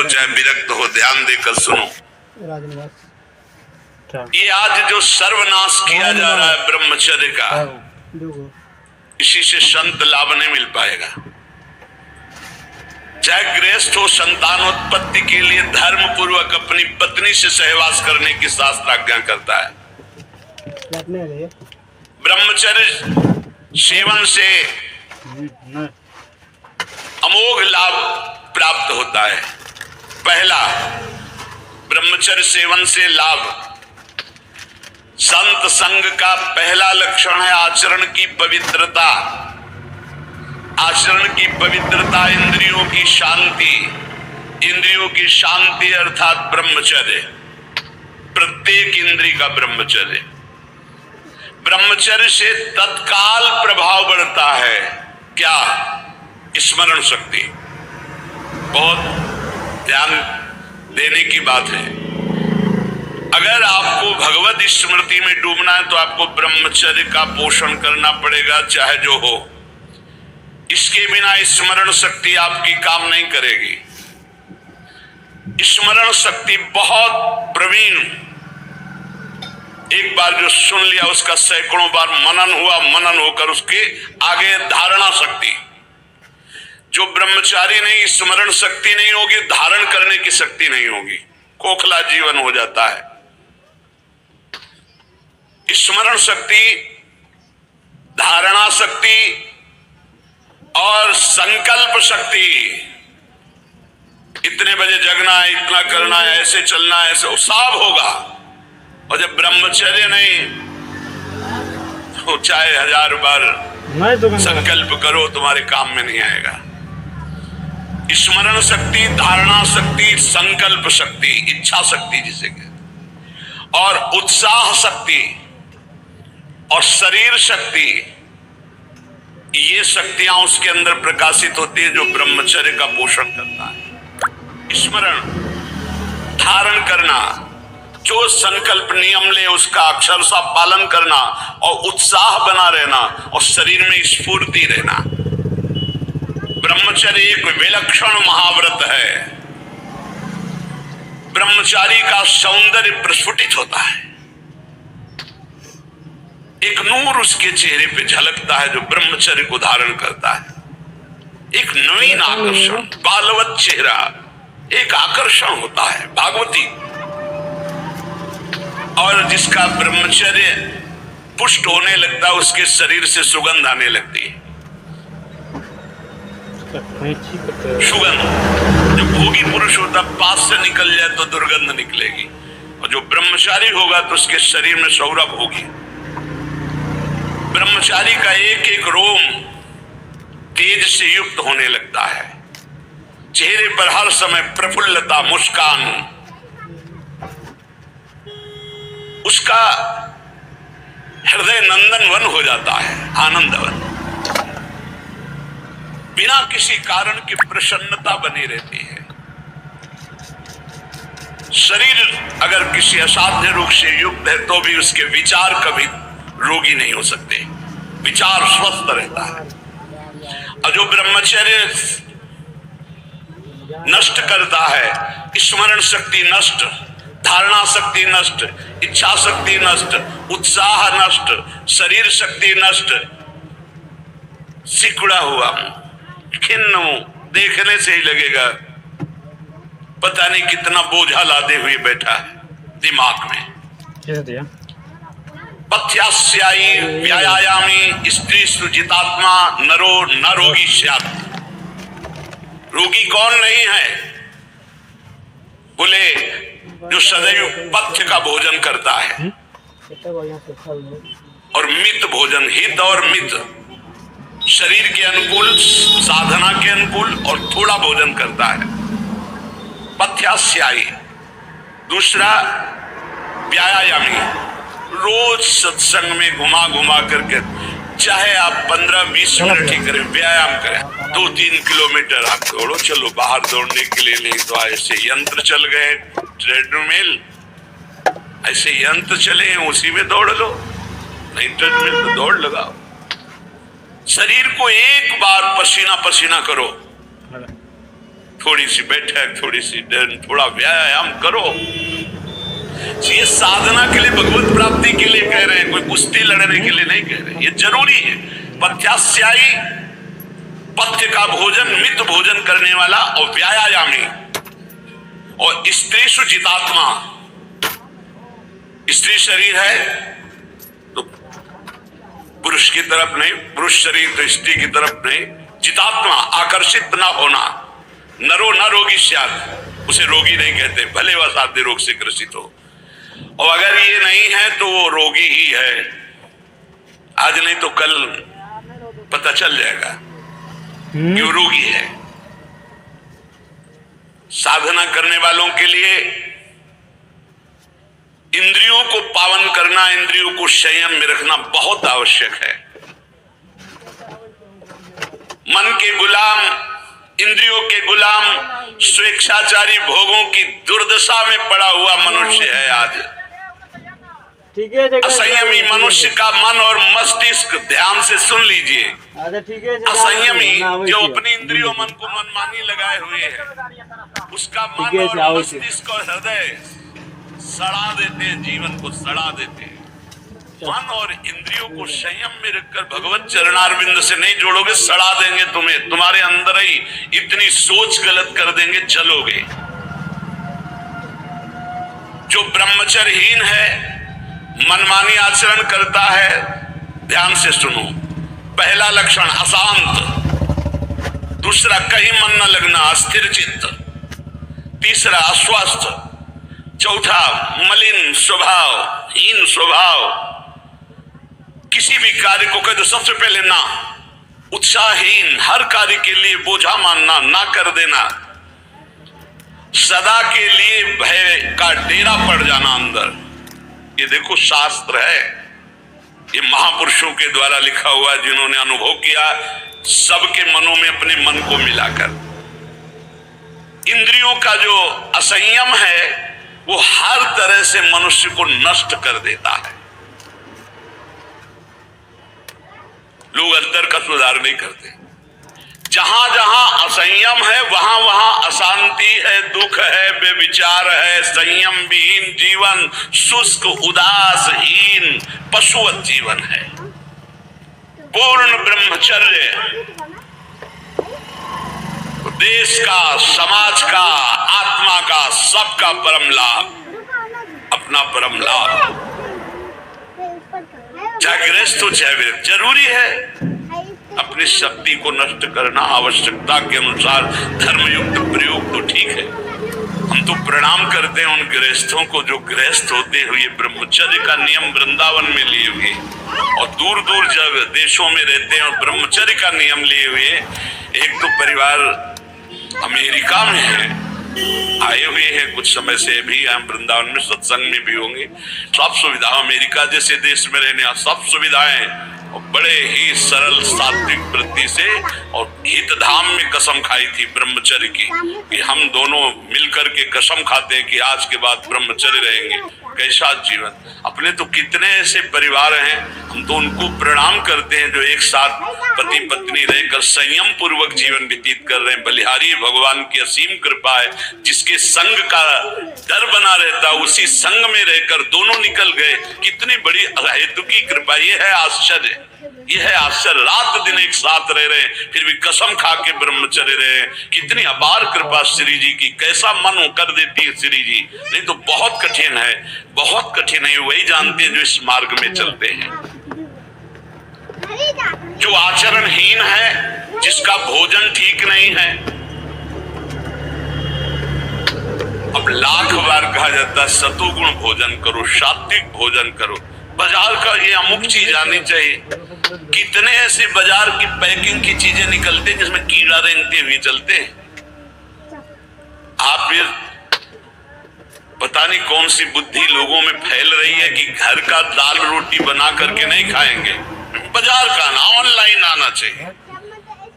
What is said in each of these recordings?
चाहे विरक्त हो, ध्यान देकर सुनो। ये आज जो सर्वनाश किया जा रहा है ब्रह्मचर्य का, इसी से संत लाभ नहीं मिल पाएगा। चाहे गृहस्थ हो, संतानोत्पत्ति के लिए धर्म पूर्वक अपनी पत्नी से सहवास करने की शास्त्र आज्ञा करता है। ब्रह्मचर्य सेवन से अमोघ लाभ प्राप्त होता है। पहला, ब्रह्मचर्य सेवन से लाभ, संत संग का पहला लक्षण है आचरण की पवित्रता। आचरण की पवित्रता, इंद्रियों की शांति। इंद्रियों की शांति अर्थात ब्रह्मचर्य, प्रत्येक इंद्रिय का ब्रह्मचर्य। ब्रह्मचर्य से तत्काल प्रभाव बढ़ता है। क्या? स्मरण शक्ति। बहुत ध्यान देने की बात है। अगर आपको भगवत स्मृति में डूबना है तो आपको ब्रह्मचर्य का पोषण करना पड़ेगा, चाहे जो हो। इसके बिना स्मरण शक्ति आपकी काम नहीं करेगी। स्मरण शक्ति बहुत प्रवीण, एक बार जो सुन लिया उसका सैकड़ों बार मनन हुआ, मनन होकर उसके आगे धारणा शक्ति। जो ब्रह्मचारी नहीं, स्मरण शक्ति नहीं होगी, धारण करने की शक्ति नहीं होगी, खोखला जीवन हो जाता है। स्मरण शक्ति, धारणा शक्ति और संकल्प शक्ति। इतने बजे जगना है, इतना करना है, ऐसे चलना है, ऐसे सब होगा। और जब ब्रह्मचर्य नहीं तो चाहे 1000 बार संकल्प करो, तुम्हारे काम में नहीं आएगा। स्मरण शक्ति, धारणा शक्ति, संकल्प शक्ति, इच्छा शक्ति जिसे कहते, और उत्साह शक्ति और शरीर शक्ति, ये शक्तियां उसके अंदर प्रकाशित होती है जो ब्रह्मचर्य का पोषण करता है। स्मरण, धारण करना, जो संकल्प नियम ले उसका अक्षरशः पालन करना, और उत्साह बना रहना, और शरीर में स्फूर्ति रहना। ब्रह्मचर्य एक विलक्षण महाव्रत है। ब्रह्मचारी का सौंदर्य प्रस्फुटित होता है। एक नूर उसके चेहरे पे झलकता है जो ब्रह्मचर्य को धारण करता है। एक नवीन आकर्षण, बालवत चेहरा, एक आकर्षण होता है, भागवती। और जिसका ब्रह्मचर्य पुष्ट होने लगता है, उसके शरीर से सुगंध आने लगती है। सुगंध, जो भोगी पुरुष होता पास से निकल जाए तो दुर्गंध निकलेगी, और जो ब्रह्मचारी होगा तो उसके शरीर में सौरभ होगी। ब्रह्मचारी का एक एक रोम तेज से युक्त होने लगता है। चेहरे पर हर समय प्रफुल्लता, मुस्कान, उसका हृदय नंदनवन हो जाता है, आनंदवन। बिना किसी कारण की प्रसन्नता बनी रहती है। शरीर अगर किसी असाध्य रोग से युक्त है तो भी उसके विचार कभी रोगी नहीं हो सकते, विचार स्वस्थ रहता है। और जो ब्रह्मचर्य नष्ट करता है, स्मरण शक्ति नष्ट, धारणा शक्ति नष्ट, इच्छा शक्ति नष्ट, उत्साह नष्ट, शरीर शक्ति नष्ट, सिकुड़ा हुआ, खिन्न, देखने से ही लगेगा पता नहीं कितना बोझा लादे हुए बैठा है दिमाग में। पथ्यास्यायी व्यायामी स्त्री सुजितात्मा नरो न रोगी स्यात्। रोगी कौन नहीं है? बोले जो सदैव पथ्य का भोजन करता है और मित भोजन, हित और मित, शरीर के अनुकूल, साधना के अनुकूल और थोड़ा भोजन करता है, पथ्यास्यायी। दूसरा व्यायामी, रोज सत्संग में घुमा घुमा करके, चाहे आप 15-20 मिनट ही करें, व्यायाम करें, 2-3 किलोमीटर आप दौड़ो, चलो बाहर दौड़ने के लिए, नहीं तो ऐसे यंत्र चल गए, ट्रेडमिल, ऐसे यंत्र चले हैं उसी में दौड़ लो, नहीं ट्रेडमिल तो दौड़ लगाओ। शरीर को एक बार पसीना पसीना करो, थोड़ी सी बैठक, थोड़ी सी थोड़ा व्यायाम करो। ये साधना के लिए, भगवत प्राप्ति के लिए कह रहे हैं, कोई कुश्ती लड़ने के लिए नहीं कह रहे। ये जरूरी है। पथ्यास्यायी, पथ्य का भोजन, मित भोजन करने वाला, और व्यायामी, और स्त्रीषु जितात्मा। स्त्री शरीर है तो पुरुष की तरफ नहीं, पुरुष शरीर तो स्त्री की तरफ नहीं। जितात्मा, आकर्षित ना होना। नरो न रोगी स्यात्, उसे रोगी नहीं कहते, भले वह साध्य रोग से ग्रसित हो। और अगर ये नहीं है तो वो रोगी ही है। आज नहीं तो कल पता चल जाएगा कि वो रोगी है। साधना करने वालों के लिए इंद्रियों को पावन करना, इंद्रियों को संयम में रखना बहुत आवश्यक है। मन के गुलाम, इंद्रियों के गुलाम, स्वेच्छाचारी भोगों की दुर्दशा में पड़ा हुआ मनुष्य है आज। ठीक है, असंयमी मनुष्य का मन और मस्तिष्क, ध्यान से सुन लीजिए। असंयमी जो अपनी इंद्रियों, मन को मनमानी लगाए हुए है, उसका मन और मस्तिष्क और हृदय सड़ा देते हैं, जीवन को सड़ा देते हैं। मन और इंद्रियों को संयम में रखकर भगवत चरणारविंद से नहीं जोड़ोगे, सड़ा देंगे तुम्हें। तुम्हारे अंदर ही इतनी सोच गलत कर देंगे, चलोगे। जो ब्रह्मचर्यहीन है, मनमानी आचरण करता है, ध्यान से सुनो। पहला लक्षण अशांत, दूसरा कहीं मन न लगना, अस्थिर चित्त, तीसरा अस्वस्थ, चौथा मलिन स्वभाव, हीन स्वभाव। किसी भी कार्य को कह दो सबसे पहले ना, उत्साहहीन, हर कार्य के लिए बोझा मानना, ना कर देना, सदा के लिए भय का डेरा पड़ जाना अंदर। ये देखो शास्त्र है, ये महापुरुषों के द्वारा लिखा हुआ, जिन्होंने अनुभव किया सबके मनों में अपने मन को मिलाकर। इंद्रियों का जो असंयम है वो हर तरह से मनुष्य को नष्ट कर देता है। लोग अंतर का सुधार नहीं करते। जहां जहां असंयम है वहां वहां अशांति है, दुख है, बेविचार है, संयम विहीन जीवन, शुष्क उदासहीन पशुवत जीवन है। पूर्ण ब्रह्मचर्य देश का, समाज का, आत्मा का, सबका परम लाभ, अपना परम लाभ। चाहे गृहस्थ हो चाहे वीर, जरूरी है अपनी शक्ति को नष्ट करना, आवश्यकता के अनुसार धर्मयुक्त प्रयोग तो ठीक है। हम तो प्रणाम करते हैं उन गृहस्थों को जो गृहस्थ होते हुए ब्रह्मचर्य का नियम वृंदावन में लिए हुए और दूर दूर जब देशों में रहते हैं और ब्रह्मचर्य का नियम लिए हुए। एक तो परिवार अमेरिका में है, आए हुए हैं कुछ समय से, भी हम वृंदावन में सत्संग में भी होंगे। सब सुविधा, अमेरिका जैसे देश में रहने सब सुविधाएं, और बड़े ही सरल सात्विक वृत्ति से, और हितधाम में कसम खाई थी ब्रह्मचर्य की कि हम दोनों मिलकर के कसम खाते हैं कि आज के बाद ब्रह्मचर्य रहेंगे। कैसा जीवन! अपने तो कितने ऐसे परिवार हैं, हम तो उनको प्रणाम करते हैं जो एक साथ पति पत्नी रहकर संयम पूर्वक जीवन व्यतीत कर रहे हैं। बलिहारी भगवान की असीम कृपा है, जिसके संग का डर बना रहता उसी संग में रहकर दोनों निकल गए। कितनी बड़ी अहेतु की कृपा! ये है आश्चर्य, ये है आश्चर्य। रात दिन एक साथ रह रहे हैं, फिर भी कसम खा के ब्रह्मचर्य रहे। कितनी अपार कृपा श्री जी की! कैसा मन कर देती है श्री जी। नहीं तो बहुत कठिन है, बहुत कठिन है। वही जानते हैं जो इस मार्ग में चलते हैं। जो आचरणहीन है, जिसका भोजन ठीक नहीं है, अब लाख बार कहा जाता है सतुगुण भोजन करो, सात्विक भोजन करो। बाजार का ये अमुक चीज आनी चाहिए। कितने ऐसे बाजार की पैकिंग की चीजें निकलते हैं जिसमें कीड़ा रेंगते हुए चलते हैं। आप फिर पता नहीं कौन सी बुद्धि लोगों में फैल रही है कि घर का दाल रोटी बना करके नहीं खाएंगे, बाजार का ना, ऑनलाइन आना चाहिए।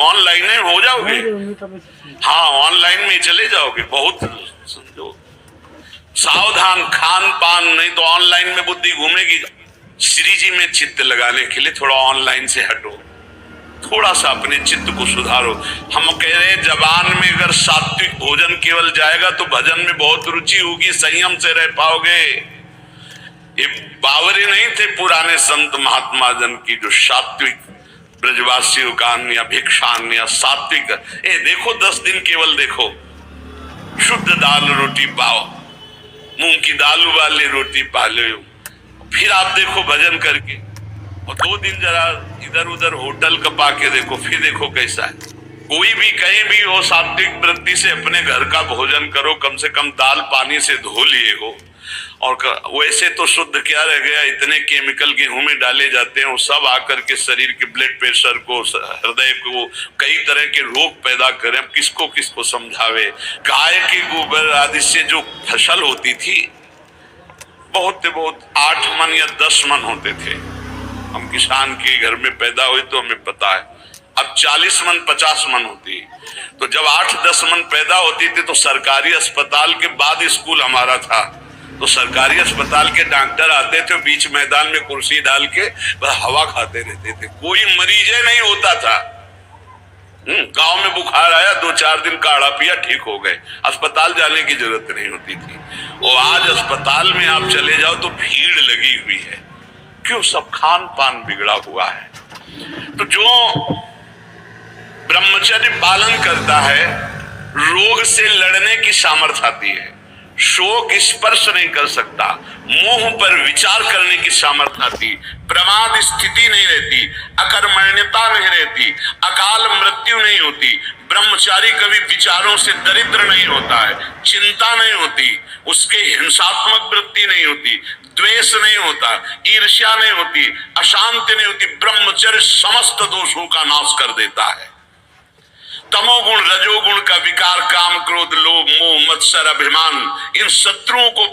ऑनलाइन में हो जाओगे, हाँ ऑनलाइन में चले जाओगे। बहुत समझो सावधान, खान पान, नहीं तो ऑनलाइन में बुद्धि घूमेगी। श्री जी में चित्त लगाने के लिए थोड़ा ऑनलाइन से हटो। थोड़ा सा अपने चित्त को सुधारो। हम कह रहे हैं जबान में अगर सात्विक भोजन केवल जाएगा तो भजन में बहुत रुचि होगी, संयम से रह पाओगे। ये बावरे नहीं थे पुराने संत महात्मा जन की जो सात्विक ब्रजवासियों का अन्न या भिक्षान्न या सात्विक, ए देखो 10 दिन केवल देखो, शुद्ध दाल रोटी पाओ, मूंग की दाल वाली रोटी पा लो, फिर आप देखो भजन करके, और 2 दिन जरा इधर उधर होटल का पाके देखो, फिर देखो कैसा है। कोई भी कहीं भी हो, सात्विक वृत्ति से अपने घर का भोजन करो, कम से कम दाल पानी से धो लिए हो। और वैसे तो शुद्ध क्या रह गया, इतने केमिकल गेहूं में डाले जाते हैं, वो सब आकर के शरीर के ब्लड प्रेशर को, हृदय को, कई तरह के रोग पैदा करें। किसको किसको समझावे। गाय के गोबर आदि से जो फसल होती थी बहुत 8 मन या 10 मन होते थे। हम किसान के घर में पैदा हुए तो हमें पता है। अब 40 मन 50 मन होती है। तो जब 8-10 मन पैदा होती थी तो सरकारी अस्पताल के बाद स्कूल हमारा था, तो सरकारी अस्पताल के डॉक्टर आते थे, बीच मैदान में कुर्सी डाल के बस हवा खाते रहते थे, कोई मरीज नहीं होता था। गांव में बुखार आया, 2-4 दिन काढ़ा पिया, ठीक हो गए, अस्पताल जाने की जरूरत नहीं होती थी। और आज अस्पताल में आप चले जाओ तो भीड़ लगी हुई है। क्यों? सब खान पान बिगड़ा हुआ है। तो जो ब्रह्मचर्य पालन करता है, रोग से लड़ने की सामर्थ्य आती है, शोक स्पर्श नहीं कर सकता, मोह पर विचार करने की सामर्थ्य आती, प्रमाद स्थिति नहीं रहती, अकर्मण्यता नहीं रहती, अकाल मृत्यु नहीं होती, ब्रह्मचारी कभी विचारों से दरिद्र नहीं होता है, चिंता नहीं होती, उसके हिंसात्मक वृत्ति नहीं होती, द्वेष नहीं होता, ईर्ष्या नहीं होती, अशांति नहीं होती। ब्रह्मचर्य समस्त दोषों का नाश कर देता है। तमोगुण रजोगुण का विकार, काम क्रोध लोभ मोह मत्सर अभिमान, इन शत्रुओं को